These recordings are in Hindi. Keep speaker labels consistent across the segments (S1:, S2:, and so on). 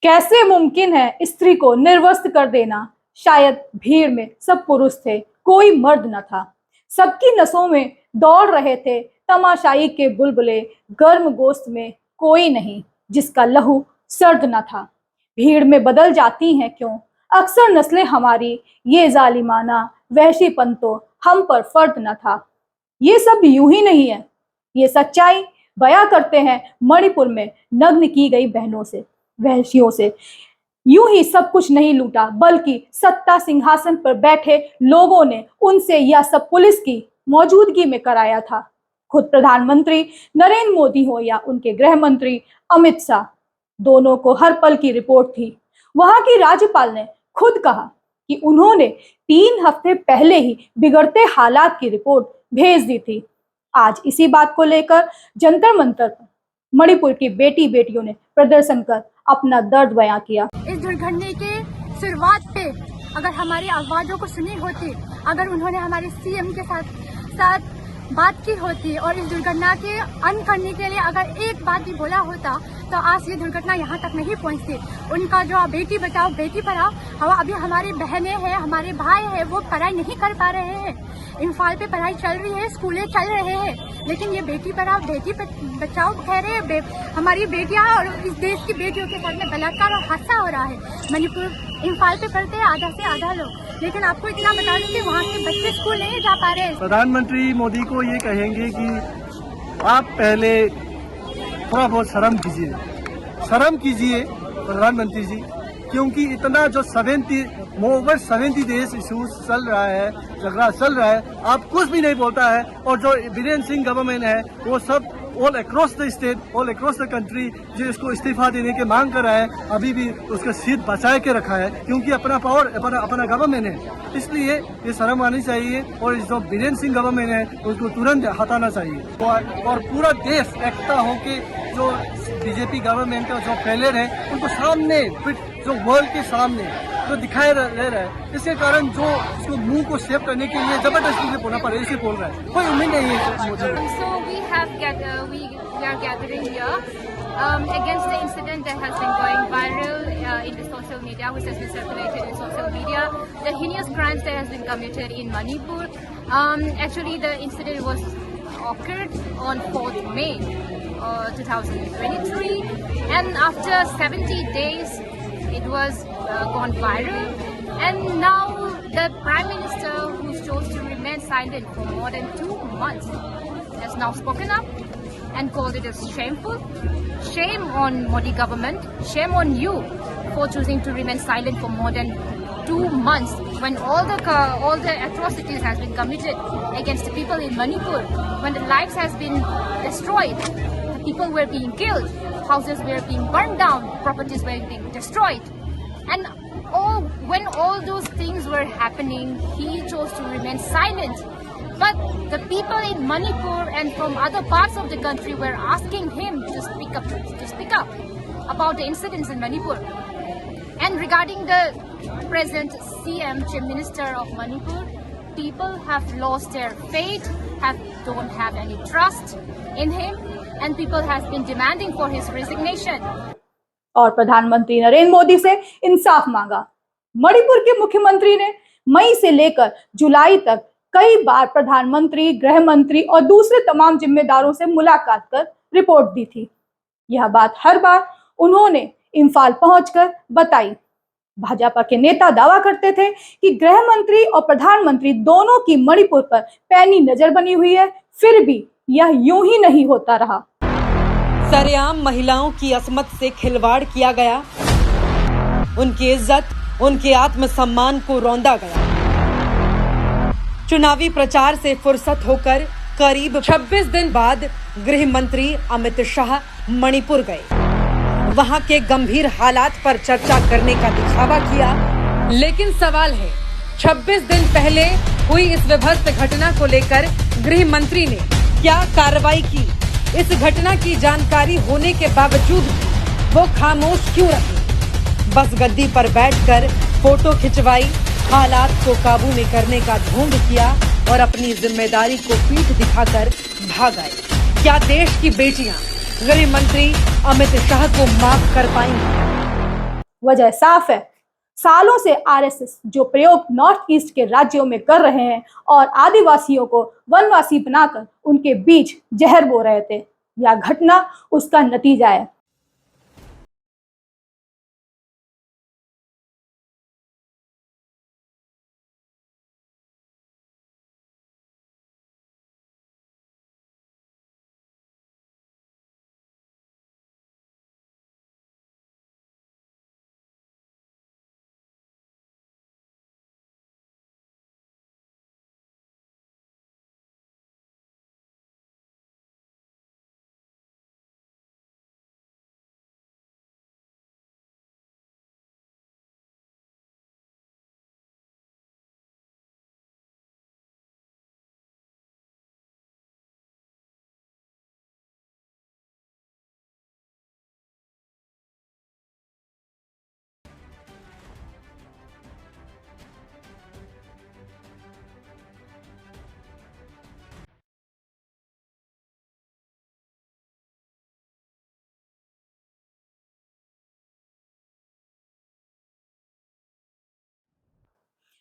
S1: कैसे मुमकिन है स्त्री को निर्वस्त्र कर देना? शायद भीड़ में सब पुरुष थे, कोई मर्द न था। सबकी नसों में दौड़ रहे थे तमाशाई के बुलबुले, गर्म गोश्त में कोई नहीं जिसका लहू सर्द न था। भीड़ में बदल जाती हैं क्यों अक्सर नस्लें हमारी, ये जालिमाना वहशीपन तो हम पर फर्द न था। ये सब यूं ही नहीं है, ये सच्चाई बयां करते हैं मणिपुर में नग्न की गई बहनों से, वहशियों से। यूं ही सब कुछ नहीं लूटा, बल्कि सत्ता सिंहासन पर बैठे लोगों ने उनसे यह सब पुलिस की मौजूदगी में कराया था। खुद प्रधानमंत्री नरेंद्र मोदी हो या उनके गृह मंत्री अमित शाह, दोनों को हर पल की रिपोर्ट थी। वहां की राज्यपाल ने खुद कहा कि उन्होंने 3 हफ्ते पहले ही बिगड़ते हालात की रिपोर्ट भेज दी थी। आज इसी बात को लेकर जंतर मंतर पर मणिपुर की बेटी बेटियों ने प्रदर्शन कर अपना दर्द बयां किया।
S2: इस दुर्घटना के शुरुआत पे अगर हमारी आवाज़ों को सुनी होती, अगर उन्होंने हमारे सीएम के साथ बात की होती और इस दुर्घटना के अंत करने के लिए अगर एक बात भी बोला होता तो आज ये दुर्घटना यहाँ तक नहीं पहुँचती। उनका जो बेटी बचाओ बेटी पढ़ाओ, अभी हमारी बहनें हैं, हमारे भाई हैं, वो पढ़ाई नहीं कर पा रहे हैं। इम्फाल पे पढ़ाई चल रही है, स्कूलें चल रहे हैं, लेकिन ये बेटी पढ़ाओ बेटी बचाओ कह रहे हैं। हमारी बेटियां और इस देश की बेटियों के साथ में बलात्कार और हादसा हो रहा है। मणिपुर इम्फाल पे पढ़ते हैं आधा से आधा लोग, लेकिन आपको इतना बता दूं कि वहाँ के बच्चे स्कूल नहीं जा पा रहे हैं।
S3: प्रधानमंत्री मोदी को ये कहेंगे कि आप पहले थोड़ा बहुत शर्म कीजिए प्रधानमंत्री जी, क्योंकि इतना जो 70 देश इशूज चल रहा है, झगड़ा चल रहा है, आप कुछ भी नहीं बोलता है। और जो बीरेन्द्र सिंह गवर्नमेंट है वो सब all across the state, all across the country जो इसको इस्तीफा देने की मांग कर रहा है, अभी भी उसका सीट बचाए के रखा है, क्योंकि अपना पावर अपना गवर्नमेंट है। इसलिए ये शर्म आनी चाहिए और जो बीरेन्द्र सिंह गवर्नमेंट है उसको तुरंत हटाना चाहिए। और पूरा देश एकता होके जो बीजेपी गवर्नमेंट का जो फेलियर है उनको सामने, जो वर्ल्ड के सामने जो दिखाए रह रहा है, इसके कारण जो उसको मुंह को सेव करने के लिए जबरदस्ती से बोलना पड़े, इसे बोल रहा है। कोई उम्मीद नहीं है मुझे।
S4: So we are gathering here against the incident that has been going viral in the social media, which has been circulated in social media, the heinous crimes that has been committed in Manipur. Actually, the incident was occurred on 4th May 2023, and after 70 days, it was gone viral. And now the Prime Minister, who chose to remain silent for more than 2 months, has now spoken up and called it as shameful. Shame on Modi government, shame on you for choosing to remain silent for more than 2 months when all the atrocities has been committed against the people in Manipur, when the lives has been destroyed, the people were being killed, houses were being burned down, properties were being destroyed, and when all those things were happening, he chose to remain silent. But the people in Manipur and from other parts of the country were asking him to speak up about the incidents in Manipur. And regarding the present CM, Chief Minister of Manipur, people have lost their faith, don't have any trust in him, and people has been demanding for his resignation.
S1: और प्रधानमंत्री नरेंद्र मोदी से इंसाफ मांगा। मणिपुर के मुख्यमंत्री ने मई से लेकर जुलाई तक कई बार प्रधानमंत्री, गृह मंत्री और दूसरे तमाम जिम्मेदारों से मुलाकात कर रिपोर्ट दी थी। यह बात हर बार उन्होंने इम्फाल पहुंचकर बताई। भाजपा के नेता दावा करते थे कि गृह मंत्री और प्रधानमंत्री दोनों की मणिपुर पर पैनी नजर बनी हुई है, फिर भी यह यूं ही नहीं होता रहा।
S5: सरेआम महिलाओं की असमत से खिलवाड़ किया गया, उनकी इज्जत, उनके आत्मसम्मान को रौंदा गया। चुनावी प्रचार से फुर्सत होकर करीब 26 दिन बाद गृह मंत्री अमित शाह मणिपुर गए। वहां के गंभीर हालात पर चर्चा करने का दिखावा किया, लेकिन सवाल है 26 दिन पहले हुई इस विभत्स घटना को लेकर गृह मंत्री ने क्या कार्रवाई की? इस घटना की जानकारी होने के बावजूद वो खामोश क्यों रहे? बस गद्दी पर बैठकर फोटो खिंचवाई, हालात को काबू में करने का ढोंग किया और अपनी जिम्मेदारी को पीठ दिखाकर भाग आए। क्या देश की बेटियां गृह मंत्री अमित शाह को माफ कर पाएंगी?
S1: वजह साफ है, सालों से आरएसएस जो प्रयोग नॉर्थ ईस्ट के राज्यों में कर रहे हैं और आदिवासियों को वनवासी बनाकर उनके बीच जहर बो रहे थे, यह घटना उसका नतीजा है।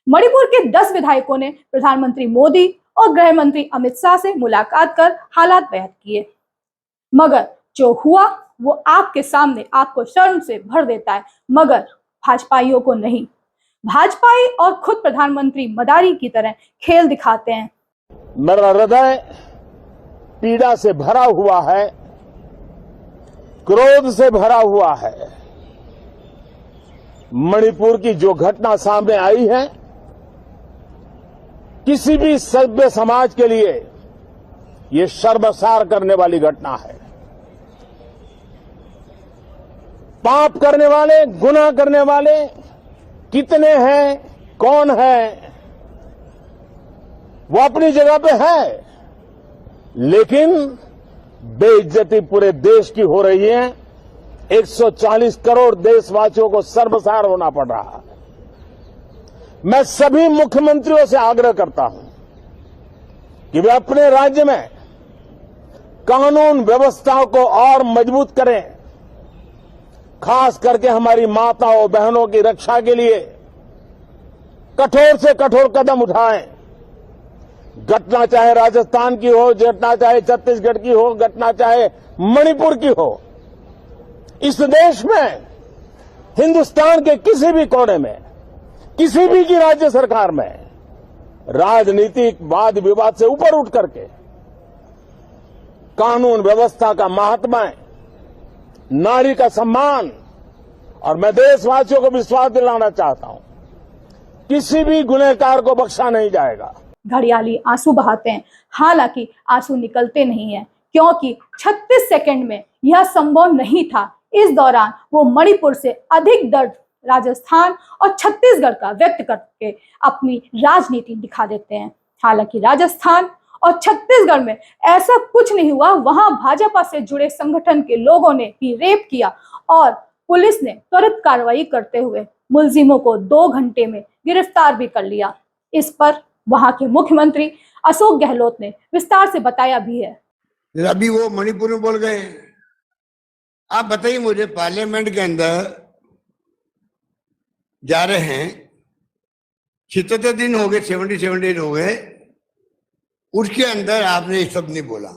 S1: मणिपुर के 10 विधायकों ने प्रधानमंत्री मोदी और गृह मंत्री अमित शाह से मुलाकात कर हालात बयान किए, मगर जो हुआ वो आपके सामने आपको शर्म से भर देता है, मगर भाजपाइयों को नहीं। भाजपाई और खुद प्रधानमंत्री मदारी की तरह खेल दिखाते हैं।
S6: मेरा हृदय पीड़ा से भरा हुआ है, क्रोध से भरा हुआ है। मणिपुर की जो घटना सामने आई है, किसी भी सभ्य समाज के लिए ये शर्मसार करने वाली घटना है। पाप करने वाले, गुनाह करने वाले कितने हैं, कौन है, वो अपनी जगह पे है, लेकिन बेइज्जती पूरे देश की हो रही है। 140 करोड़ देशवासियों को शर्मसार होना पड़ रहा है। मैं सभी मुख्यमंत्रियों से आग्रह करता हूं कि वे अपने राज्य में कानून व्यवस्था को और मजबूत करें, खास करके हमारी माताओं बहनों की रक्षा के लिए कठोर से कठोर कदम उठाएं। घटना चाहे राजस्थान की हो, घटना चाहे छत्तीसगढ़ की हो, घटना चाहे मणिपुर की हो, इस देश में, हिंदुस्तान के किसी भी कोने में, किसी भी की राज्य सरकार में राजनीतिक वाद विवाद से ऊपर उठ करके कानून व्यवस्था का महात्मा, नारी का सम्मान, और मैं देशवासियों को विश्वास दिलाना चाहता हूं, किसी भी गुनहगार को बख्शा नहीं जाएगा।
S1: घड़ियाली आंसू बहाते हैं, हालांकि आंसू निकलते नहीं हैं, क्योंकि 36 सेकंड में यह संभव नहीं था। इस दौरान वो मणिपुर से अधिक दर्द राजस्थान और छत्तीसगढ़ का व्यक्त करके अपनी राजनीति दिखा देते हैं। हालांकि राजस्थान और छत्तीसगढ़ में ऐसा कुछ नहीं हुआ। वहां भाजपा से जुड़े संगठन के लोगों ने ही रेप किया और पुलिस ने त्वरित कार्रवाई करते हुए मुलजिमों को 2 घंटे में गिरफ्तार भी कर लिया। इस पर वहां के मुख्यमंत्री अशोक गहलोत ने विस्तार से बताया भी है।
S7: अभी वो मणिपुर में बोल गए। आप बताइए मुझे, पार्लियामेंट के अंदर जा रहे हैं, 76 दिन हो गए, 77 डेज हो गए, उसके अंदर आपने ये सब नहीं बोला।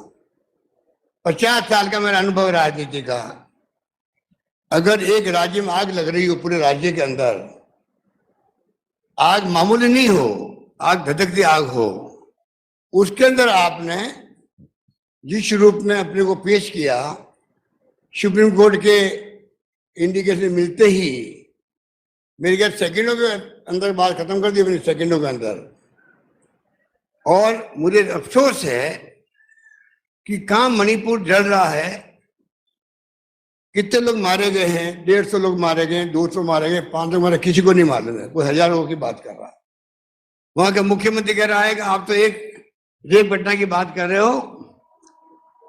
S7: 50 साल का मेरा अनुभव राजनीति का। अगर एक राज्य में आग लग रही हो, पूरे राज्य के अंदर आग मामूली नहीं हो, आग धधकती आग हो, उसके अंदर आपने जिस रूप में अपने को पेश किया, सुप्रीम कोर्ट के इंडिकेशन मिलते ही मेरे ख्याल सेकंडों के अंदर बात खत्म कर दी अपनी, सेकंडों के अंदर। और मुझे अफसोस है कि कहाँ मणिपुर जल रहा है, कितने लोग मारे गए हैं, 150 लोग मारे गए, 200 मारे गए, 500 मारे, किसी को नहीं मालूम है। कोई 1000 लोगों की बात कर रहा है। वहां का मुख्यमंत्री कह रहा है कि आप तो एक रेप घटना की बात कर रहे हो,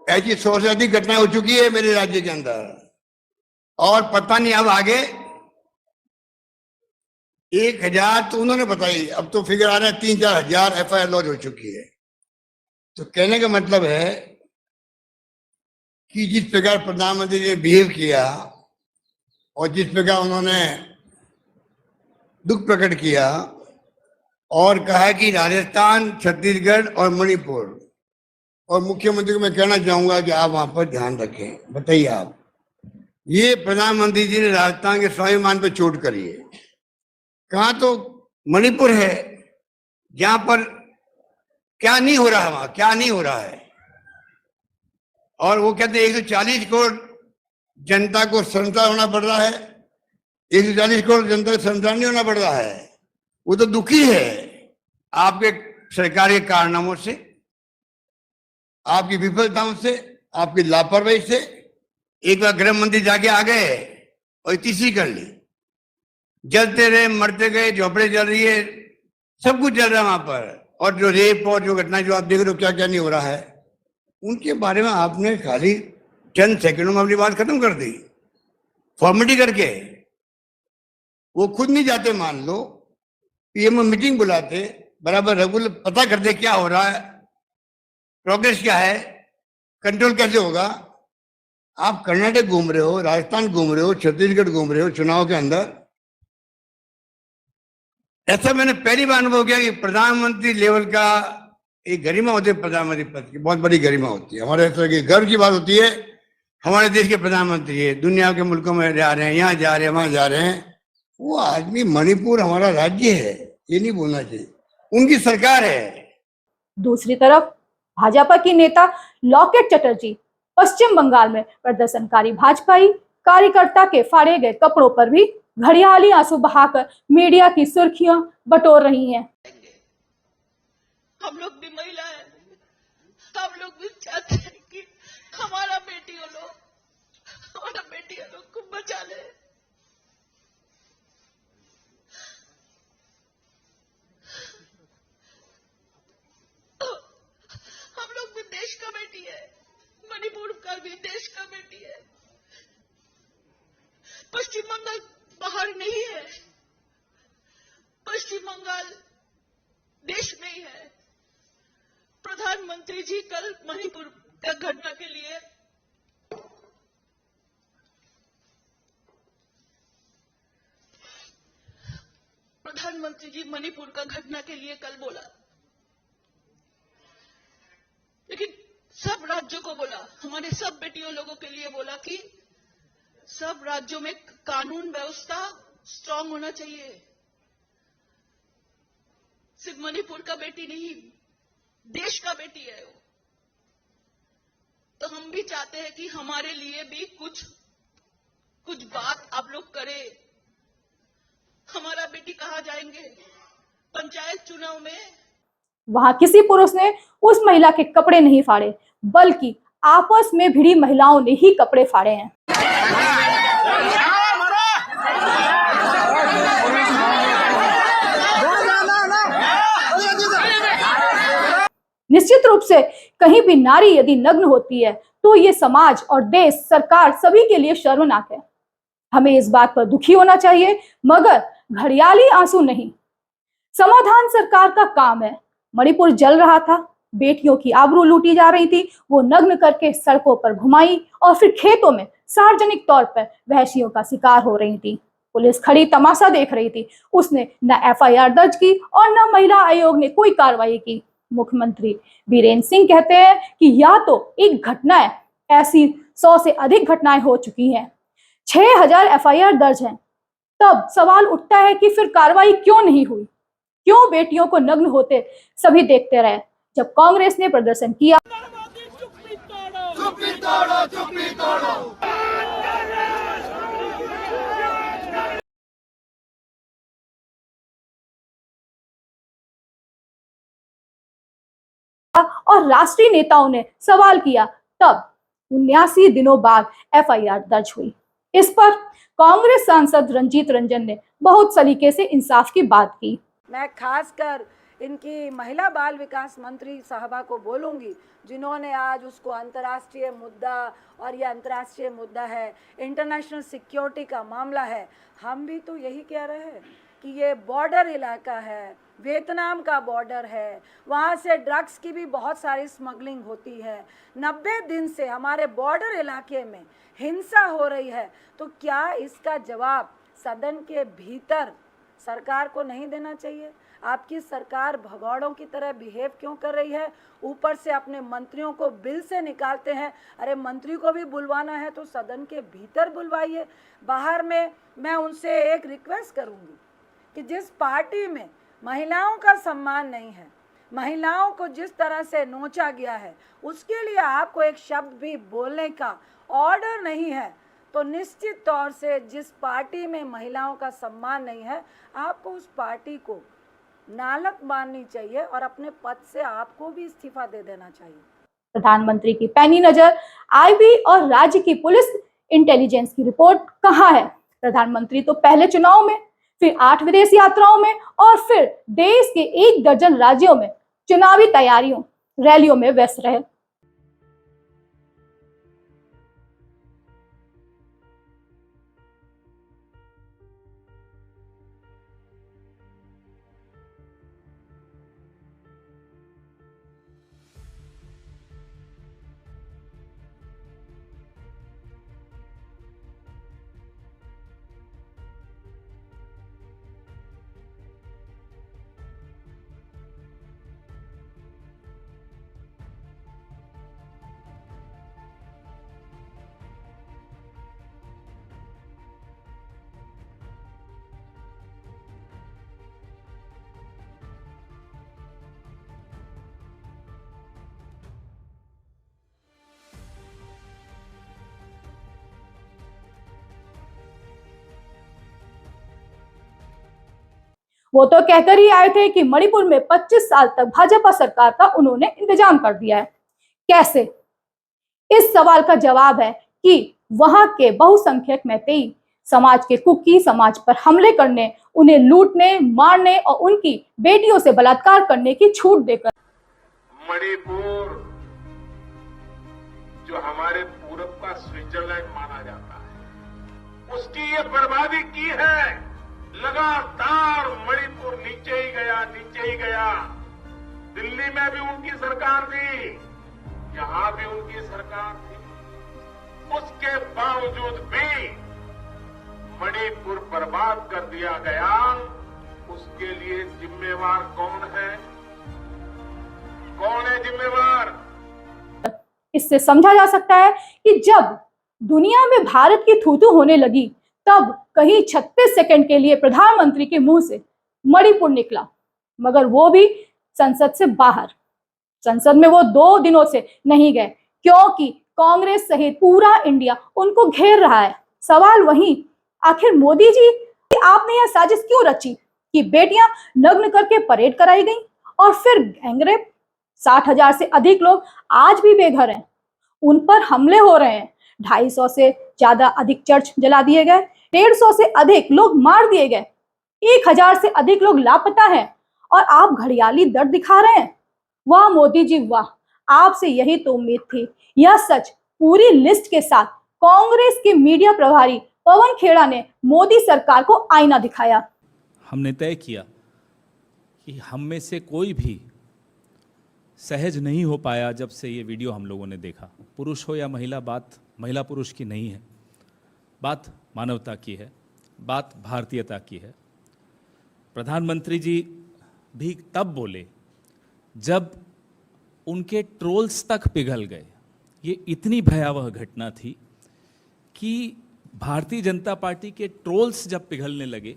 S7: ऐसी 100 से अधिक घटनाएं हो चुकी है मेरे राज्य के अंदर, और पता नहीं अब आगे 1000 तो उन्होंने बताई, अब तो फिगर आ रहा है 3-4 हजार FIR लॉन्च हो चुकी है। तो कहने का मतलब है कि जिस प्रकार प्रधानमंत्री ने बिहेव किया और जिस प्रकार उन्होंने दुख प्रकट किया और कहा कि राजस्थान, छत्तीसगढ़ और मणिपुर, और मुख्यमंत्री को मैं कहना चाहूंगा कि आप वहां पर ध्यान रखें। बताइए आप, ये प्रधानमंत्री जी ने राजस्थान के स्वाभिमान पर चोट करी है। कहाँ तो मणिपुर है जहां पर क्या नहीं हो रहा है, वहां क्या नहीं हो रहा है। और वो कहते हैं 140 करोड़ जनता को स्वतंत्रता होना पड़ रहा है, 140 करोड़ जनता को स्वतंत्रता नहीं होना पड़ रहा है। वो तो दुखी है आपके सरकार के कारनामों से, आपकी विफलताओं से, आपकी लापरवाही से। एक बार गृह मंत्री जाके आ गए और तीसरी कर ली, जलते रहे, मरते गए, झोपड़े जल रही है, सब कुछ चल रहा है वहां पर। और जो रेप और जो घटना जो आप देख रहे हो क्या क्या नहीं हो रहा है, उनके बारे में आपने खाली चंद सेकंडों में अपनी बात खत्म कर दी फॉर्मेलिटी करके। वो खुद नहीं जाते, मान लो पीएम मीटिंग बुलाते, बराबर रेगुलर पता करते क्या हो रहा है, प्रोग्रेस क्या है, कंट्रोल कैसे होगा। आप कर्नाटक घूम रहे हो, राजस्थान घूम रहे हो, छत्तीसगढ़ घूम रहे हो चुनाव के अंदर। ऐसा मैंने पहली बार अनुभव किया कि प्रधानमंत्री लेवल का एक गरिमा होती है, प्रधानमंत्री पद की बहुत बड़ी गरिमा होती है। हमारे तरह की गर्व की बात होती है, हमारे देश के प्रधानमंत्री है, दुनिया के मुल्कों में जा रहे हैं, यहाँ जा रहे हैं, वहां जा रहे हैं। वो आदमी, मणिपुर हमारा राज्य है, ये नहीं बोलना चाहिए, उनकी सरकार है।
S1: दूसरी तरफ भाजपा की नेता लॉकेट चटर्जी पश्चिम बंगाल में प्रदर्शनकारी भाजपाई कार्यकर्ता के फाड़े गए कपड़ों पर भी घड़ियाली आंसू बहाकर मीडिया की सुर्खियां बटोर रही हैं।
S8: हम लोग भी महिला है, हम लोग भी चाहते हैं कि हमारा बेटियों लोग को बचा ले। हम लोग भी देश का बेटी है, मणिपुर का भी देश का बेटी है। पश्चिम बंगाल बाहर नहीं है, पश्चिम बंगाल देश में ही है। प्रधानमंत्री जी कल मणिपुर का घटना के लिए कल बोला, लेकिन सब राज्यों को बोला, हमारे सब बेटियों लोगों के लिए बोला कि सब राज्यों में कानून व्यवस्था स्ट्रांग होना चाहिए। सिर्फ मणिपुर का बेटी नहीं, देश का बेटी है वो। तो हम भी चाहते हैं कि हमारे लिए भी कुछ बात आप लोग करें। हमारा बेटी कहाँ जाएंगे पंचायत चुनाव में?
S1: वहां किसी पुरुष ने उस महिला के कपड़े नहीं फाड़े, बल्कि आपस में भिड़ी महिलाओं ने ही कपड़े फाड़े हैं। निश्चित रूप से कहीं भी नारी यदि नग्न होती है तो ये समाज और देश, सरकार सभी के लिए शर्मनाक है। हमें इस बात पर दुखी होना चाहिए, मगर घड़ियाली आंसू नहीं। समाधान सरकार का काम है। मणिपुर जल रहा था, बेटियों की आबरू लूटी जा रही थी, वो नग्न करके सड़कों पर घुमाई और फिर खेतों में सार्वजनिक तौर पर वहशियों का शिकार हो रही थी। पुलिस खड़ी तमाशा देख रही थी, उसने न एफआईआर दर्ज की और न महिला आयोग ने कोई कार्रवाई की। मुख्यमंत्री बीरेंद्र सिंह कहते हैं कि यह तो एक घटना है, ऐसी 100 से अधिक घटनाएं हो चुकी हैं, 6000 एफआईआर दर्ज हैं। तब सवाल उठता है कि फिर कार्रवाई क्यों नहीं हुई? क्यों बेटियों को नग्न होते सभी देखते रहे? जब कांग्रेस ने प्रदर्शन किया और राष्ट्रीय नेताओं ने सवाल किया, तब 79 दिनों बाद एफआईआर दर्ज हुई। इस पर कांग्रेस सांसद रंजीत रंजन ने बहुत सलीके से इंसाफ की बात की।
S9: मैं खासकर इनकी महिला बाल विकास मंत्री साहबा को बोलूँगी, जिन्होंने आज उसको अंतर्राष्ट्रीय मुद्दा, और ये अंतर्राष्ट्रीय मुद्दा है, इंटरनेशनल सिक्योरिटी का मामला है। हम भी तो यही कह रहे हैं कि ये बॉर्डर इलाका है, वियतनाम का बॉर्डर है, वहाँ से ड्रग्स की भी बहुत सारी स्मगलिंग होती है। 90 दिन से हमारे बॉर्डर इलाके में हिंसा हो रही है, तो क्या इसका जवाब सदन के भीतर सरकार को नहीं देना चाहिए? आपकी सरकार भगौड़ों की तरह बिहेव क्यों कर रही है? ऊपर से अपने मंत्रियों को बिल से निकालते हैं। अरे मंत्री को भी बुलवाना है तो सदन के भीतर बुलवाइए। बाहर में मैं उनसे एक रिक्वेस्ट करूंगी कि जिस पार्टी में महिलाओं का सम्मान नहीं है, महिलाओं को जिस तरह से नोचा गया है, उसके लिए आपको एक शब्द भी बोलने का ऑर्डर नहीं है, तो निश्चित तौर से जिस पार्टी में महिलाओं का सम्मान नहीं है, आपको उस पार्टी को नालक माननी चाहिए और अपने पद से आपको भी इस्तीफा दे देना चाहिए।
S1: प्रधानमंत्री की पैनी नजर आईबी और राज्य की पुलिस इंटेलिजेंस की रिपोर्ट कहाँ है? प्रधानमंत्री तो पहले चुनाव में, फिर 8 विदेश यात्राओं में और फिर देश के 1 दर्जन राज्यों में चुनावी तैयारियों, रैलियों में व्यस्त रहे। वो तो कहकर ही आए थे कि मणिपुर में 25 साल तक भाजपा सरकार का उन्होंने इंतजाम कर दिया है। कैसे? इस सवाल का जवाब है कि वहां के बहुसंख्यक मैतेई समाज के कुकी समाज पर हमले करने, उन्हें लूटने, मारने और उनकी बेटियों से बलात्कार करने की छूट देकर
S6: मणिपुर जो हमारे पूरब का स्विट्जरलैंड माना जाता है, उसकी ये बर्बादी की है। लगातार मणिपुर नीचे ही गया। दिल्ली में भी उनकी सरकार थी, यहां भी उनकी सरकार थी, उसके बावजूद भी मणिपुर बर्बाद कर दिया गया। उसके लिए जिम्मेवार कौन है? कौन है जिम्मेवार?
S1: इससे समझा जा सकता है कि जब दुनिया में भारत की थू-थू होने लगी, तब कहीं 36 सेकंड के लिए प्रधानमंत्री के मुंह से मणिपुर निकला, मगर वो भी संसद से बाहर। संसद में वो 2 दिनों से नहीं गए क्योंकि कांग्रेस सहित पूरा इंडिया उनको घेर रहा है। सवाल वही, आखिर मोदी जी, आपने यह साजिश क्यों रची कि बेटियां नग्न करके परेड कराई गई और फिर गैंगरेप? 60,000 से अधिक लोग आज भी बेघर हैं, उन पर हमले हो रहे हैं। 250 से ज्यादा अधिक चर्च जला दिए गए, 150 से अधिक लोग मार दिए गए, 1000 से अधिक लोग लापता हैं और आप घड़ियाली दर्द दिखा रहे हैं। वाह मोदी जी वाह, आपसे यही तो उम्मीद थी। यह सच पूरी लिस्ट के साथ कांग्रेस के मीडिया प्रभारी पवन खेड़ा ने मोदी सरकार को आईना दिखाया।
S10: हमने तय किया कि हम में से कोई भी सहज नहीं हो पाया जब से ये वीडियो हम लोगों ने देखा। पुरुष हो या महिला, बात महिला पुरुष की नहीं है, बात मानवता की है, बात भारतीयता की है। प्रधानमंत्री जी भी तब बोले जब उनके ट्रोल्स तक पिघल गए। ये इतनी भयावह घटना थी कि भारतीय जनता पार्टी के ट्रोल्स जब पिघलने लगे,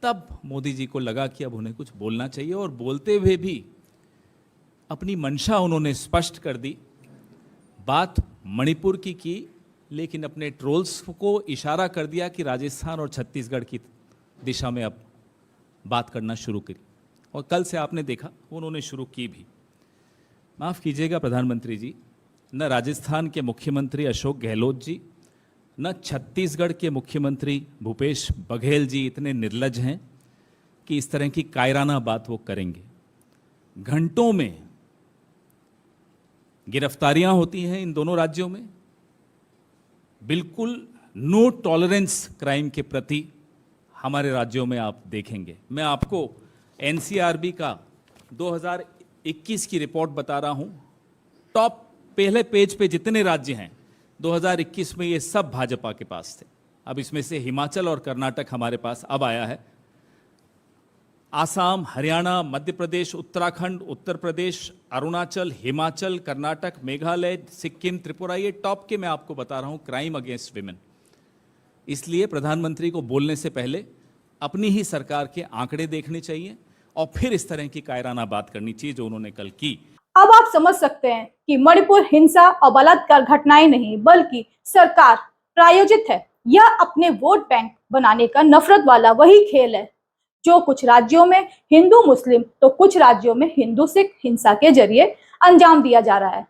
S10: तब मोदी जी को लगा कि अब उन्हें कुछ बोलना चाहिए, और बोलते हुए भी अपनी मंशा उन्होंने स्पष्ट कर दी। बात मणिपुर की, लेकिन अपने ट्रोल्स को इशारा कर दिया कि राजस्थान और छत्तीसगढ़ की दिशा में अब बात करना शुरू करी, और कल से आपने देखा उन्होंने शुरू की भी। माफ़ कीजिएगा प्रधानमंत्री जी, न राजस्थान के मुख्यमंत्री अशोक गहलोत जी, न छत्तीसगढ़ के मुख्यमंत्री भूपेश बघेल जी इतने निर्लज हैं कि इस तरह की कायराना बात वो करेंगे। घंटों में गिरफ्तारियां होती हैं इन दोनों राज्यों में। बिल्कुल नो टॉलरेंस क्राइम के प्रति हमारे राज्यों में आप देखेंगे। मैं आपको एनसीआरबी का 2021 की रिपोर्ट बता रहा हूं। टॉप पहले पेज पे जितने राज्य हैं 2021 में ये सब भाजपा के पास थे। अब इसमें से हिमाचल और कर्नाटक हमारे पास अब आया है। आसाम, हरियाणा, मध्य प्रदेश, उत्तराखंड, उत्तर प्रदेश, अरुणाचल, हिमाचल, कर्नाटक, मेघालय, सिक्किम, त्रिपुरा, ये टॉप के मैं आपको बता रहा हूं क्राइम अगेंस्ट विमेन। इसलिए प्रधानमंत्री को बोलने से पहले अपनी ही सरकार के आंकड़े देखने चाहिए और फिर इस तरह की कायराना बात करनी चाहिए जो उन्होंने कल की।
S1: अब आप समझ सकते हैं कि मणिपुर हिंसा और बलात्कार घटनाएं नहीं बल्कि सरकार प्रायोजित है। यह अपने वोट बैंक बनाने का नफरत वाला वही खेल है जो कुछ राज्यों में हिंदू मुस्लिम तो कुछ राज्यों में हिंदू सिख हिंसा के जरिए अंजाम दिया जा रहा है।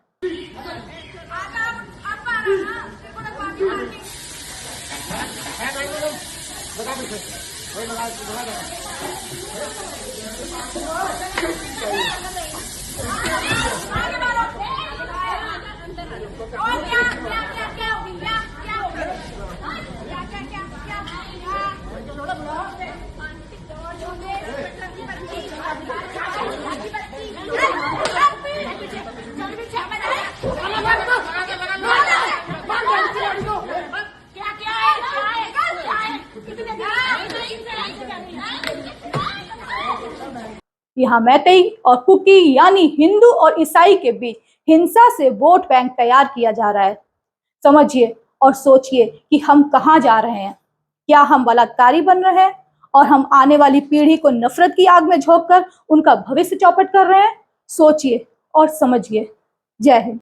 S1: यहाँ मैतेई और कुकी यानी हिंदू और ईसाई के बीच हिंसा से वोट बैंक तैयार किया जा रहा है। समझिए और सोचिए कि हम कहाँ जा रहे हैं। क्या हम बलात्कारी बन रहे हैं और हम आने वाली पीढ़ी को नफरत की आग में झोंककर उनका भविष्य चौपट कर रहे हैं? सोचिए और समझिए। जय हिंद।